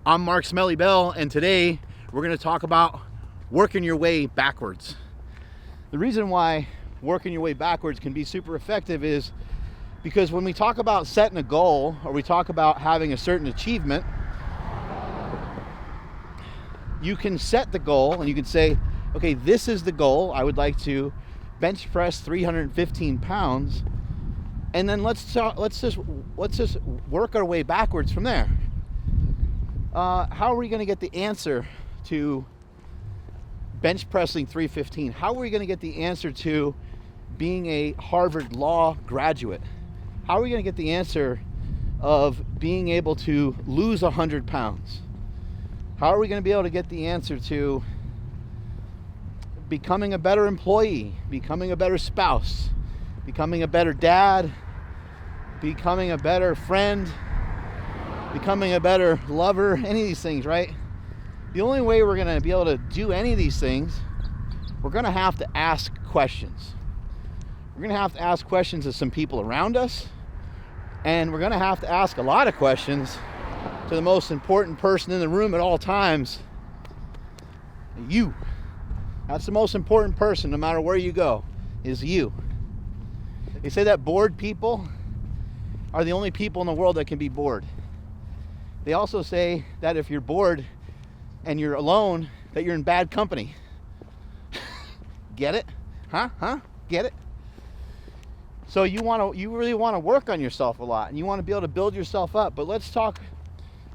I'm Mark Smelly Bell, and today we're going to talk about working your way backwards. The reason why working your way backwards can be super effective is because when we talk about setting a goal, or we talk about having a certain achievement, you can set the goal and you can say, okay, this is the goal. I would like to bench press 315 pounds, and then let's just work our way backwards from there. How are we going to get the answer to bench pressing 315? How are we going to get the answer to being a Harvard Law graduate? How are we going to get the answer of being able to lose 100 pounds? How are we going to be able to get the answer to becoming a better employee, becoming a better spouse, becoming a better dad, becoming a better friend, becoming a better lover, any of these things, right? The only way we're going to be able to do any of these things, we're going to have to ask questions. We're going to have to ask questions of some people around us, and we're going to have to ask a lot of questions to the most important person in the room at all times, you. That's the most important person, no matter where you go, is you. They say that bored people are the only people in the world that can be bored. They also say that if you're bored and you're alone, that you're in bad company. Get it? Huh? Get it? So you really want to work on yourself a lot, and you want to be able to build yourself up. But let's talk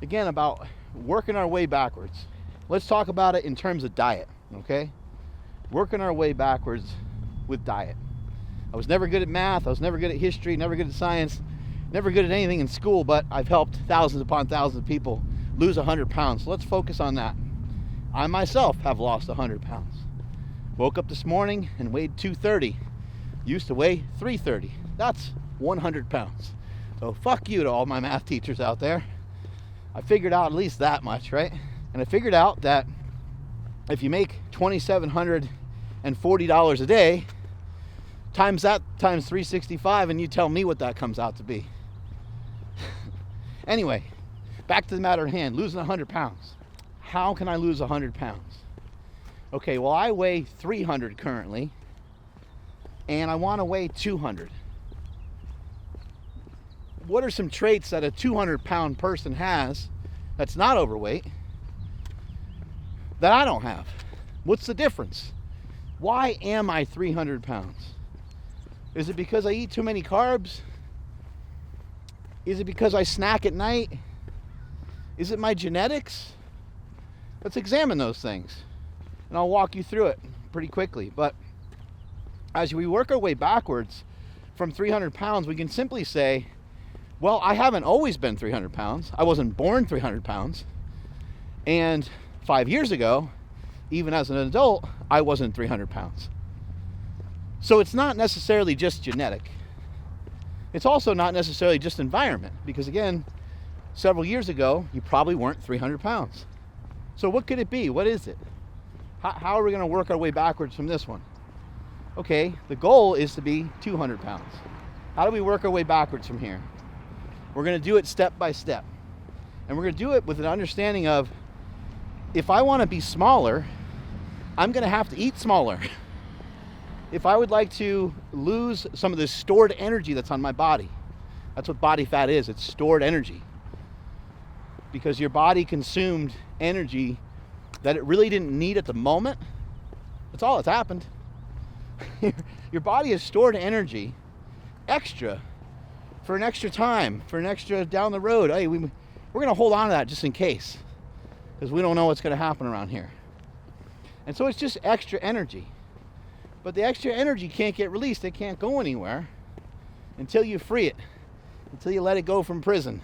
again about working our way backwards. Let's talk about it in terms of diet, okay? Working our way backwards with diet. I was never good at math. I was never good at history, never good at science, never good at anything in school, but I've helped thousands upon thousands of people lose 100 pounds. So let's focus on that. I myself have lost 100 pounds. Woke up this morning and weighed 230. Used to weigh 330. That's 100 pounds. So fuck you to all my math teachers out there. I figured out at least that much, right? And I figured out that if you make $2,740 a day, times that times 365, and you tell me what that comes out to be. Anyway, back to the matter at hand, losing 100 pounds. How can I lose 100 pounds? Okay, well, I weigh 300 currently, and I want to weigh 200. What are some traits that a 200-pound person has that's not overweight that I don't have? What's the difference? Why am I 300 pounds? Is it because I eat too many carbs? Is it because I snack at night? Is it my genetics? Let's examine those things, and I'll walk you through it pretty quickly. But as we work our way backwards from 300 pounds, we can simply say, well, I haven't always been 300 pounds. I wasn't born 300 pounds. And 5 years ago, even as an adult, I wasn't 300 pounds. So it's not necessarily just genetic. It's also not necessarily just environment, because again, several years ago, you probably weren't 300 pounds. So what could it be? What is it? How are we going to work our way backwards from this one? Okay, the goal is to be 200 pounds. How do we work our way backwards from here? We're going to do it step by step. And we're going to do it with an understanding of, if I want to be smaller, I'm going to have to eat smaller. If I would like to lose some of this stored energy that's on my body, that's what body fat is, it's stored energy. Because your body consumed energy that it really didn't need at the moment. That's all that's happened. Your body has stored energy extra for an extra time, for an extra down the road. Hey, we're going to hold on to that just in case, because we don't know what's going to happen around here. And so it's just extra energy. But the extra energy can't get released. It can't go anywhere until you free it, until you let it go from prison.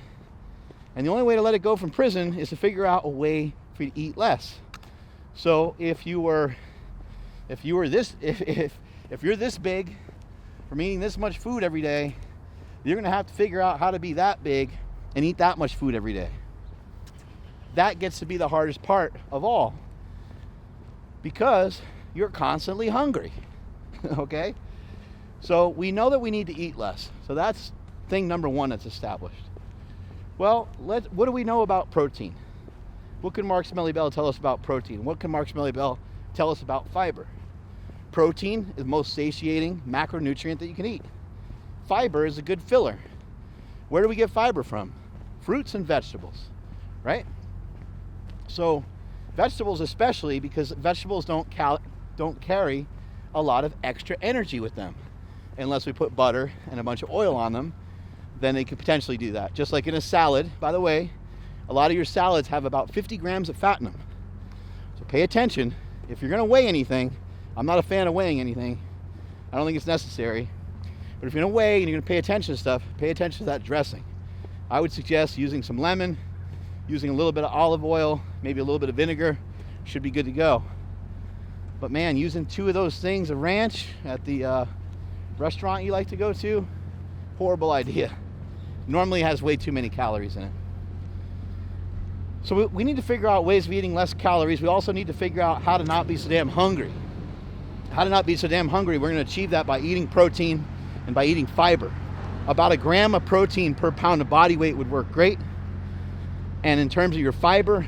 And the only way to let it go from prison is to figure out a way for you to eat less. So if you're this big from eating this much food every day, you're going to have to figure out how to be that big and eat that much food every day. That gets to be the hardest part of all, because you're constantly hungry. Okay? So we know that we need to eat less. So that's thing number one that's established. Well, what do we know about protein? What can Mark Smelly Bell tell us about protein? What can Mark Smelly Bell tell us about fiber? Protein is the most satiating macronutrient that you can eat. Fiber is a good filler. Where do we get fiber from? Fruits and vegetables, right? So vegetables especially, because vegetables don't carry a lot of extra energy with them. Unless we put butter and a bunch of oil on them, then they could potentially do that. Just like in a salad, by the way, a lot of your salads have about 50 grams of fat in them. So pay attention. If you're gonna weigh anything, I'm not a fan of weighing anything. I don't think it's necessary. But if you're gonna weigh and you're gonna pay attention to stuff, pay attention to that dressing. I would suggest using some lemon, using a little bit of olive oil, maybe a little bit of vinegar, should be good to go. But man, using 2 of those things, a ranch at the restaurant you like to go to, horrible idea. Normally has way too many calories in it. So we need to figure out ways of eating less calories. We also need to figure out how to not be so damn hungry. How to not be so damn hungry. We're going to achieve that by eating protein and by eating fiber. About 1 gram of protein per pound of body weight would work great. And in terms of your fiber,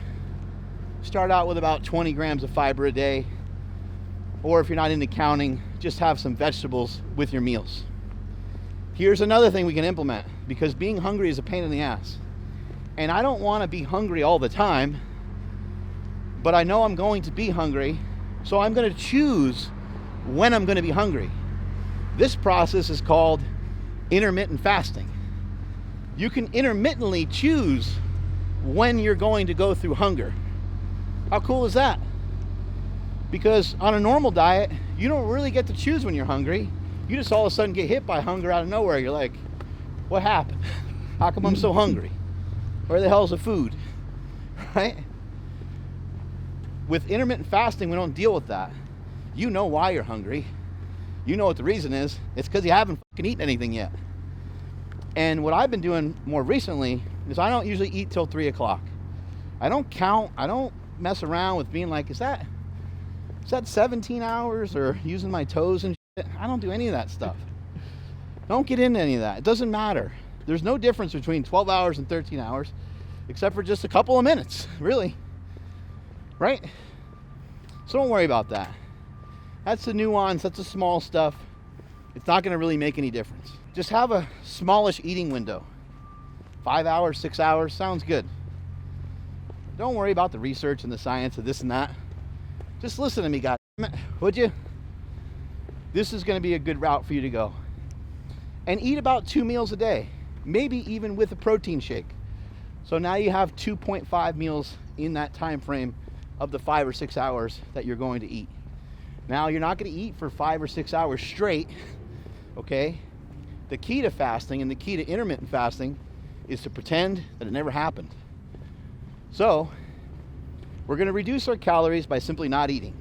start out with about 20 grams of fiber a day. Or if you're not into counting, just have some vegetables with your meals. Here's another thing we can implement, because being hungry is a pain in the ass. And I don't want to be hungry all the time, but I know I'm going to be hungry, so I'm going to choose when I'm going to be hungry. This process is called intermittent fasting. You can intermittently choose when you're going to go through hunger. How cool is that? Because on a normal diet, you don't really get to choose when you're hungry. You just all of a sudden get hit by hunger out of nowhere. You're like, what happened? How come I'm so hungry? Where the hell's the food? Right? With intermittent fasting, we don't deal with that. You know why you're hungry. You know what the reason is. It's because you haven't fucking eaten anything yet. And what I've been doing more recently is I don't usually eat till 3 o'clock. I don't count. I don't mess around with being like, is that 17 hours or using my toes and shit? I don't do any of that stuff. Don't get into any of that. It doesn't matter. There's no difference between 12 hours and 13 hours, except for just a couple of minutes, really. Right? So don't worry about that. That's the nuance. That's the small stuff. It's not going to really make any difference. Just have a smallish eating window. 5 hours, 6 hours, sounds good. Don't worry about the research and the science of this and that. Just listen to me, goddammit, would you? This is going to be a good route for you to go. And eat about 2 meals a day, maybe even with a protein shake. So now you have 2.5 meals in that time frame of the 5 or 6 hours that you're going to eat. Now, you're not going to eat for 5 or 6 hours straight, okay? The key to fasting and the key to intermittent fasting is to pretend that it never happened. So, we're going to reduce our calories by simply not eating.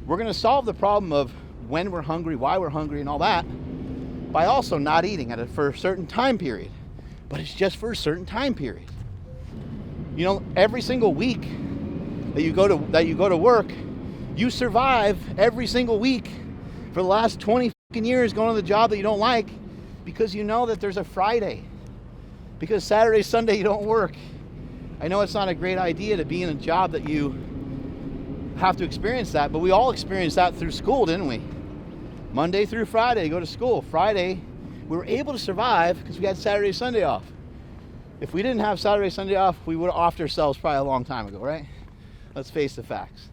We're going to solve the problem of when we're hungry, why we're hungry, and all that by also not eating for a certain time period. But it's just for a certain time period. You know, every single week that you go to work, you survive every single week for the last 20 fucking years going to the job that you don't like because you know that there's a Friday. Because Saturday, Sunday you don't work. I know it's not a great idea to be in a job that you have to experience that, but we all experienced that through school, didn't we? Monday through Friday, go to school. Friday, we were able to survive because we had Saturday, Sunday off. If we didn't have Saturday, Sunday off, we would have offed ourselves probably a long time ago, right? Let's face the facts.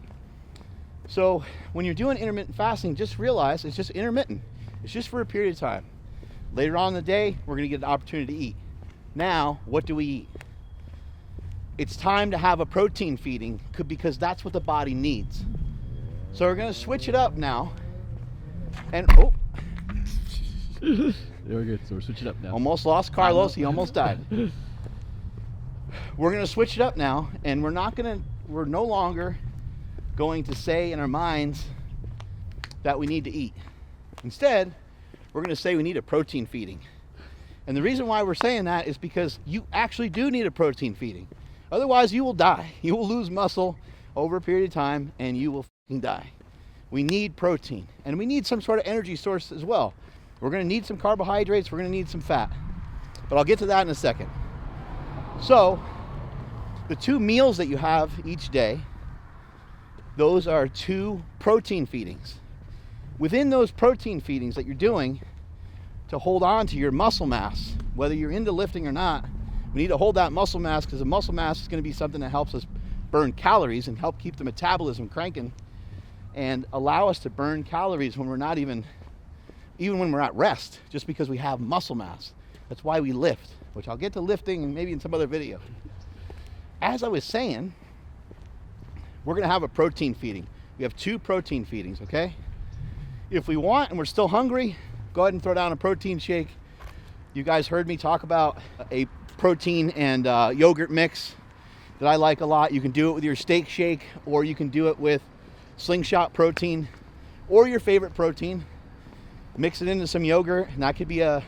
So when you're doing intermittent fasting, just realize it's just intermittent. It's just for a period of time. Later on in the day, we're going to get an opportunity to eat. Now, what do we eat? It's time to have a protein feeding because that's what the body needs. So we're going to switch it up now. And, oh. There we go. So we're switching up now. Almost lost Carlos. He almost died. We're going to switch it up now, and we're no longer going to say in our minds that we need to eat. Instead, we're going to say we need a protein feeding. And the reason why we're saying that is because you actually do need a protein feeding. Otherwise, you will die. You will lose muscle over a period of time, and you will fucking die. We need protein, and we need some sort of energy source as well. We're going to need some carbohydrates. We're going to need some fat. But I'll get to that in a second. So, The 2 meals that you have each day, those are 2 protein feedings. Within those protein feedings that you're doing to hold on to your muscle mass, whether you're into lifting or not, we need to hold that muscle mass, because the muscle mass is going to be something that helps us burn calories and help keep the metabolism cranking and allow us to burn calories when we're not even when we're at rest, just because we have muscle mass. That's why we lift, which I'll get to lifting and maybe in some other video. As I was saying, we're going to have a protein feeding. We have 2 protein feedings, okay? If we want and we're still hungry, go ahead and throw down a protein shake. You guys heard me talk about a protein and yogurt mix that I like a lot. You can do it with your steak shake, or you can do it with Slingshot protein or your favorite protein. Mix it into some yogurt, and that could be a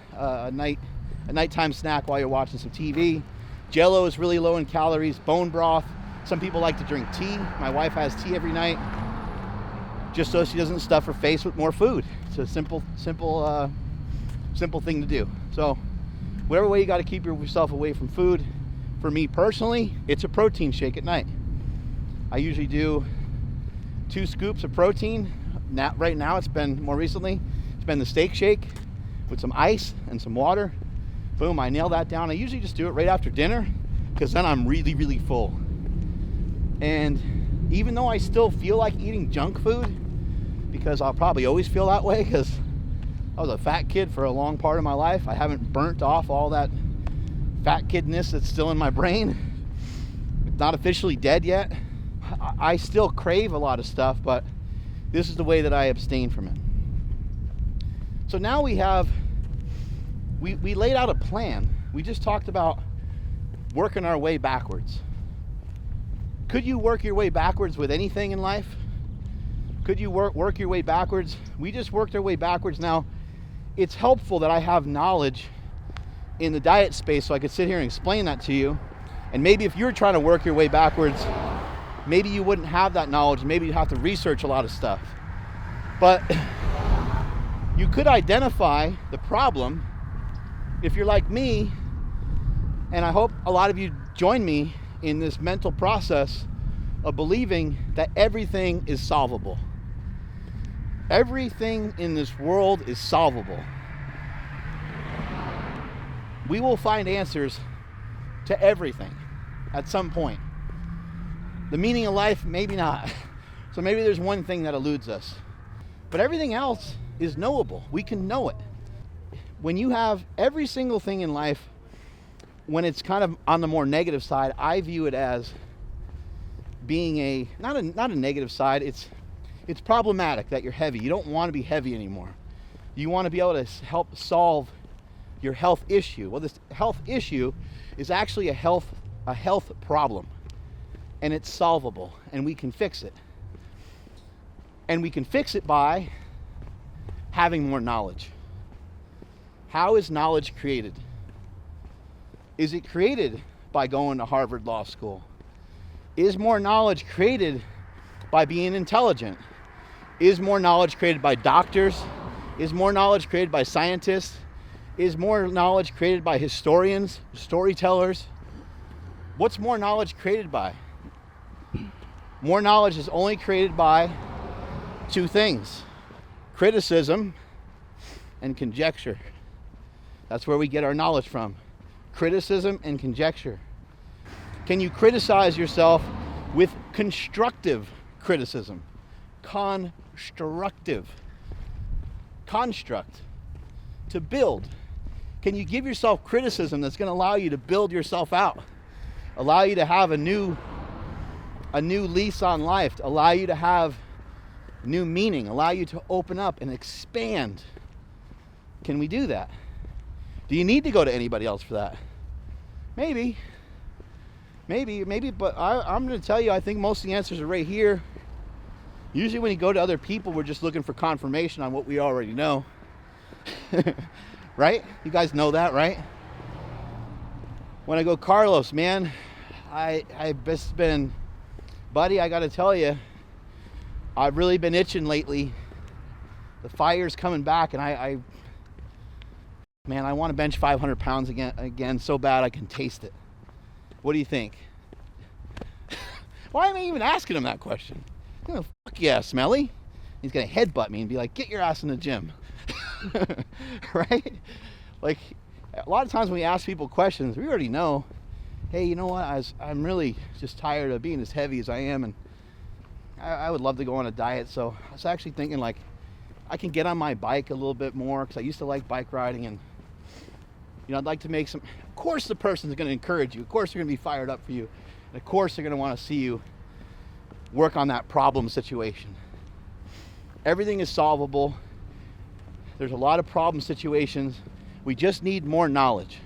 nighttime snack while you're watching some TV. Jell-O is really low in calories. Bone broth. Some people like to drink tea. My wife has tea every night, just so she doesn't stuff her face with more food. It's a simple thing to do. So whatever way you got to keep yourself away from food. For me personally, it's a protein shake at night. I usually do 2 scoops of protein. Right now, it's been the steak shake with some ice and some water. Boom, I nail that down. I usually just do it right after dinner, because then I'm really, really full. And even though I still feel like eating junk food, because I'll probably always feel that way, because I was a fat kid for a long part of my life. I haven't burnt off all that fat kidness that's still in my brain. It's not officially dead yet. I still crave a lot of stuff, but this is the way that I abstain from it. So now we laid out a plan. We just talked about working our way backwards. Could you work your way backwards with anything in life? Could you work your way backwards? We just worked our way backwards. Now, it's helpful that I have knowledge in the diet space, so I could sit here and explain that to you. And maybe if you're trying to work your way backwards, maybe you wouldn't have that knowledge. Maybe you'd have to research a lot of stuff. But you could identify the problem if you're like me, and I hope a lot of you join me in this mental process of believing that everything is solvable. Everything in this world is solvable. We will find answers to everything at some point. The meaning of life, maybe not. So maybe there's one thing that eludes us. But everything else is knowable. We can know it. When you have every single thing in life, when it's kind of on the more negative side, I view it as being not a negative side. It's problematic that you're heavy. You don't want to be heavy anymore. You want to be able to help solve your health issue. Well, this health issue is actually a health problem, and it's solvable, and we can fix it. And we can fix it by having more knowledge. How is knowledge created? Is it created by going to Harvard Law School? Is more knowledge created by being intelligent? Is more knowledge created by doctors? Is more knowledge created by scientists? Is more knowledge created by historians, storytellers? What's more knowledge created by? More knowledge is only created by 2 things: criticism and conjecture. That's where we get our knowledge from. Criticism and conjecture. Can you criticize yourself with constructive criticism? Constructive. Construct. To build. Can you give yourself criticism that's going to allow you to build yourself out? Allow you to have a new lease on life, allow you to have new meaning, allow you to open up and expand. Can we do that? Do you need to go to anybody else for that? Maybe, but I'm going to tell you, I think most of the answers are right here. Usually when you go to other people, we're just looking for confirmation on what we already know. Right? You guys know that, right? When I go, Carlos, man, I've just been, buddy, I got to tell you, I've really been itching lately. The fire's coming back, and I want to bench 500 pounds again so bad I can taste it. What do you think? Why am I even asking him that question? You know, fuck yeah, Smelly. He's gonna headbutt me and be like, get your ass in the gym. Right? Like, a lot of times when we ask people questions, we already know, hey, you know what, I'm really just tired of being as heavy as I am, and I would love to go on a diet. So I was actually thinking, like, I can get on my bike a little bit more, because I used to like bike riding, and you know, I'd like to make some. Of course the person's going to encourage you, of course they're going to be fired up for you, and of course they're going to want to see you work on that problem situation. Everything is solvable. There's a lot of problem situations. We just need more knowledge.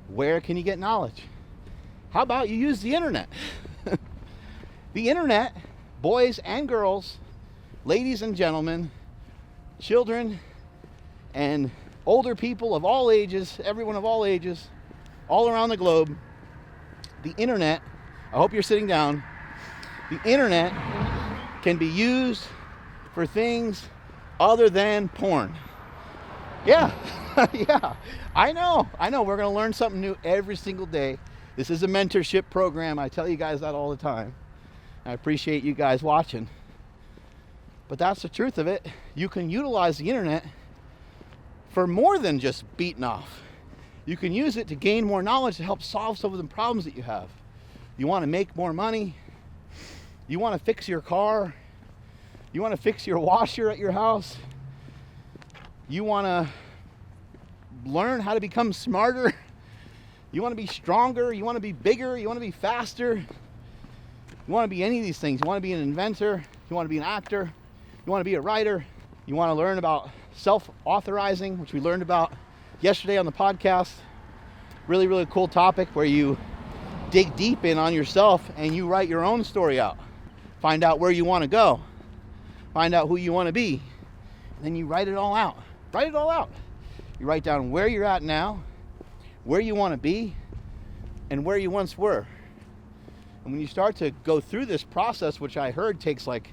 Where can you get knowledge? How about you use the internet? The internet, boys and girls, ladies and gentlemen, children and older people of all ages, everyone of all ages, all around the globe, the internet, I hope you're sitting down, the internet can be used for things other than porn. Yeah, yeah, I know, we're going to learn something new every single day. This is a mentorship program. I tell you guys that all the time. I appreciate you guys watching. But that's the truth of it. You can utilize the internet for more than just beating off. You can use it to gain more knowledge to help solve some of the problems that you have. You want to make more money. You want to fix your car. You want to fix your washer at your house. You want to learn how to become smarter. You want to be stronger. You want to be bigger. You want to be faster. You want to be any of these things. You want to be an inventor. You want to be an actor. You want to be a writer. You want to learn about self-authorizing, which we learned about yesterday on the podcast. Really, really cool topic where you dig deep in on yourself and you write your own story out. Find out where you want to go. Find out who you want to be. And then you write it all out. Write it all out. You write down where you're at now, where you want to be, and where you once were. And when you start to go through this process, which I heard takes like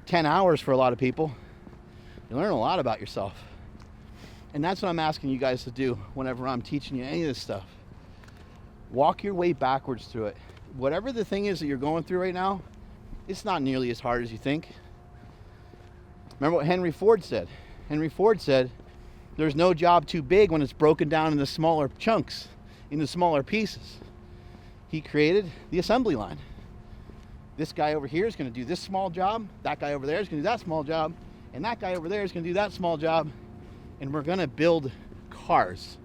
10 hours for a lot of people, you learn a lot about yourself. And that's what I'm asking you guys to do whenever I'm teaching you any of this stuff. Walk your way backwards through it. Whatever the thing is that you're going through right now, it's not nearly as hard as you think. Remember what Henry Ford said? Henry Ford said, there's no job too big when it's broken down into smaller chunks, into smaller pieces. He created the assembly line. This guy over here is going to do this small job. That guy over there is going to do that small job. And that guy over there is going to do that small job. And we're going to build cars.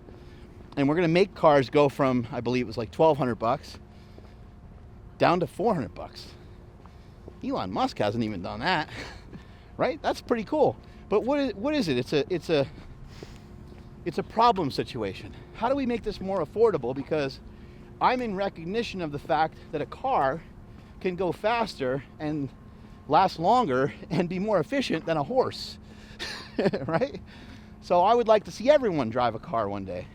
And we're going to make cars go from, I believe it was like $1,200 down to $400. Elon Musk hasn't even done that. Right? That's pretty cool. But what is it? It's a problem situation. How do we make this more affordable? Because I'm in recognition of the fact that a car can go faster and last longer and be more efficient than a horse. Right? So I would like to see everyone drive a car one day.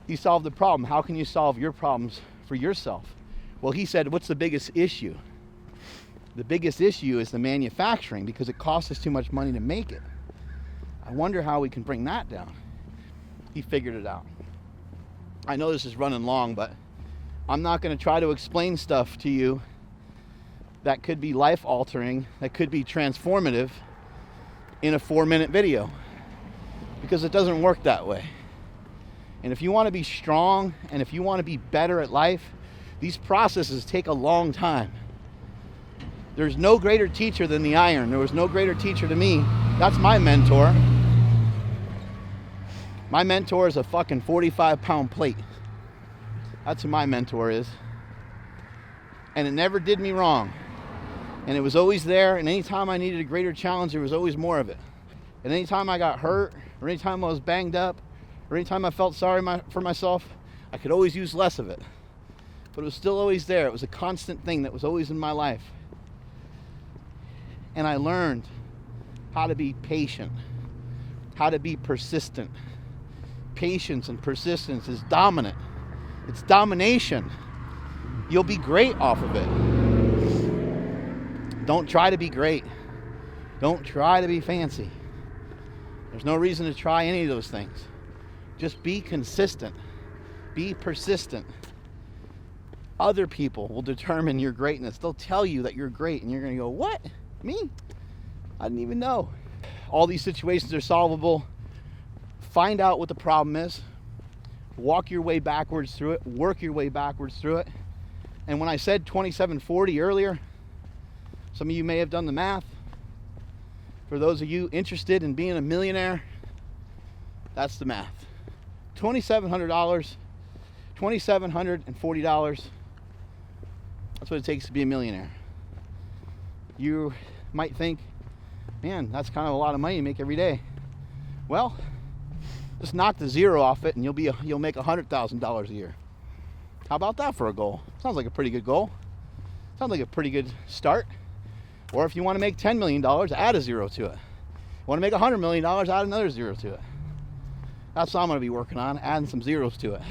You solve the problem. How can you solve your problems for yourself? Well, he said, what's the biggest issue? The biggest issue is the manufacturing, because it costs us too much money to make it. I wonder how we can bring that down. He figured it out. I know this is running long, but I'm not going to try to explain stuff to you that could be life-altering, that could be transformative in a 4-minute video, because it doesn't work that way. And if you want to be strong and if you want to be better at life, these processes take a long time. There's no greater teacher than the iron. There was no greater teacher to me. That's my mentor. My mentor is a fucking 45-pound plate. That's who my mentor is. And it never did me wrong. And it was always there. And anytime I needed a greater challenge, there was always more of it. And anytime I got hurt, or anytime I was banged up, or anytime I felt sorry for myself, I could always use less of it. But it was still always there. It was a constant thing that was always in my life. And I learned how to be patient, how to be persistent. Patience and persistence is dominant. It's domination. You'll be great off of it. Don't try to be great. Don't try to be fancy. There's no reason to try any of those things. Just be consistent. Be persistent. Other people will determine your greatness. They'll tell you that you're great, and you're going to go, what? Me? I didn't even know. All these situations are solvable. Find out what the problem is. Walk your way backwards through it. Work your way backwards through it. And when I said 2740 earlier, some of you may have done the math. For those of you interested in being a millionaire, that's the math. $2,700, $2,740. That's what it takes to be a millionaire. You might think, man, that's kind of a lot of money to make every day. Well, just knock the zero off it and you'll make $100,000 a year. How about that for a goal? Sounds like a pretty good goal. Sounds like a pretty good start. Or if you want to make $10 million, add a zero to it. You want to make $100 million, add another zero to it. That's what I'm going to be working on, adding some zeros to it.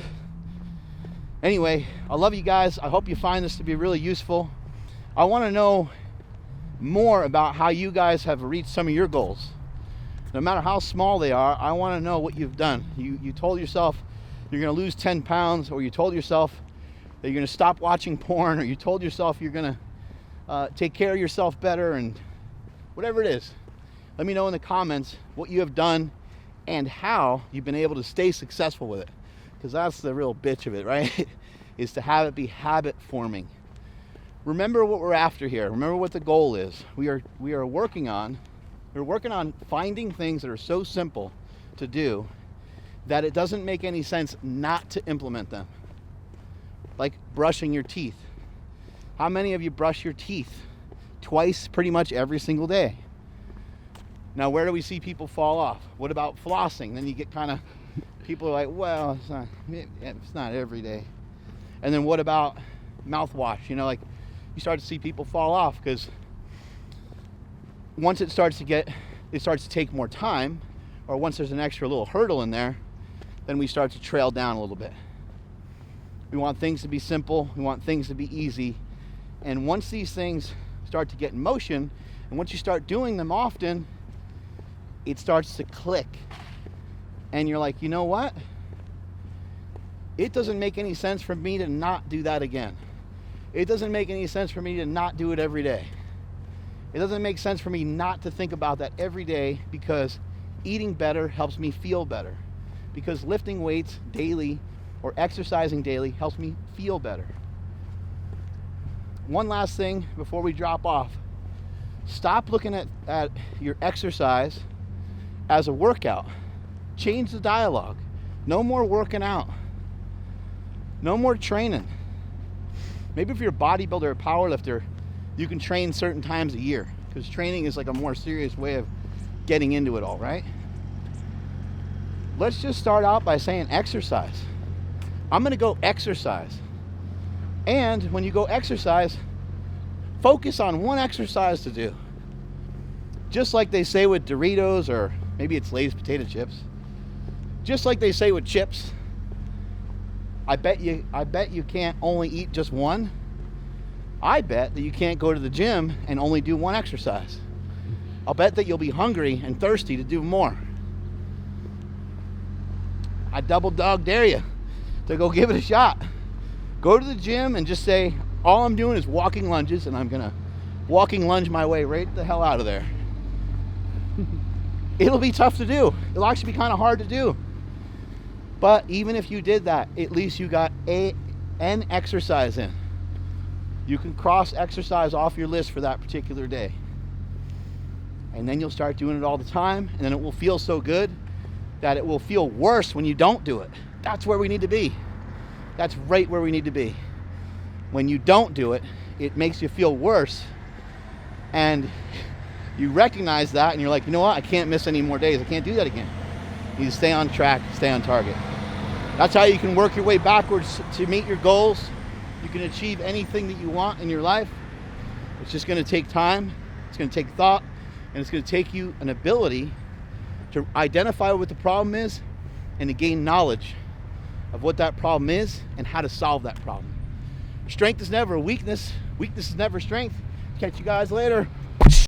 Anyway, I love you guys. I hope you find this to be really useful. I want to know more about how you guys have reached some of your goals. No matter how small they are, I want to know what you've done. You told yourself you're going to lose 10 pounds, or you told yourself that you're going to stop watching porn, or you told yourself you're going to take care of yourself better, and whatever it is. Let me know in the comments what you have done and how you've been able to stay successful with it. Because that's the real bitch of it, right? Is to have it be habit forming. Remember what we're after here. Remember what the goal is. We're working on finding things that are so simple to do that it doesn't make any sense not to implement them. Like brushing your teeth. How many of you brush your teeth twice pretty much every single day? Now, where do we see people fall off? What about flossing? Then you get kind of, people are like, well, it's not every day. And then what about mouthwash? You know, like you start to see people fall off because once it starts to take more time, or once there's an extra little hurdle in there, then we start to trail down a little bit. We want things to be simple. We want things to be easy. And once these things start to get in motion, and once you start doing them often, it starts to click. And you're like, you know what? It doesn't make any sense for me to not do that again. It doesn't make any sense for me to not do it every day. It doesn't make sense for me not to think about that every day, because eating better helps me feel better. Because lifting weights daily or exercising daily helps me feel better. One last thing before we drop off. Stop looking at your exercise as a workout. Change the dialogue. No more working out. No more training. Maybe if you're a bodybuilder or powerlifter, you can train certain times a year, because training is like a more serious way of getting into it all, right? Let's just start out by saying exercise. I'm going to go exercise. And when you go exercise, focus on one exercise to do. Just like they say with Doritos, or maybe it's Lay's potato chips. Just like they say with chips. I bet you can't only eat just one. I bet that you can't go to the gym and only do one exercise. I'll bet that you'll be hungry and thirsty to do more. I double dog dare you to go give it a shot. Go to the gym and just say, all I'm doing is walking lunges, and I'm gonna walking lunge my way right the hell out of there. It'll be tough to do. It'll actually be kind of hard to do. But even if you did that, at least you got an exercise in. You can cross exercise off your list for that particular day. And then you'll start doing it all the time, and then it will feel so good that it will feel worse when you don't do it. That's where we need to be. That's right where we need to be. When you don't do it, it makes you feel worse. And you recognize that, and you're like, you know what? I can't miss any more days. I can't do that again. You need to stay on track, stay on target. That's how you can work your way backwards to meet your goals. You can achieve anything that you want in your life. It's just going to take time. It's going to take thought. And it's going to take you an ability to identify what the problem is and to gain knowledge of what that problem is and how to solve that problem. Strength is never a weakness. Weakness is never strength. Catch you guys later.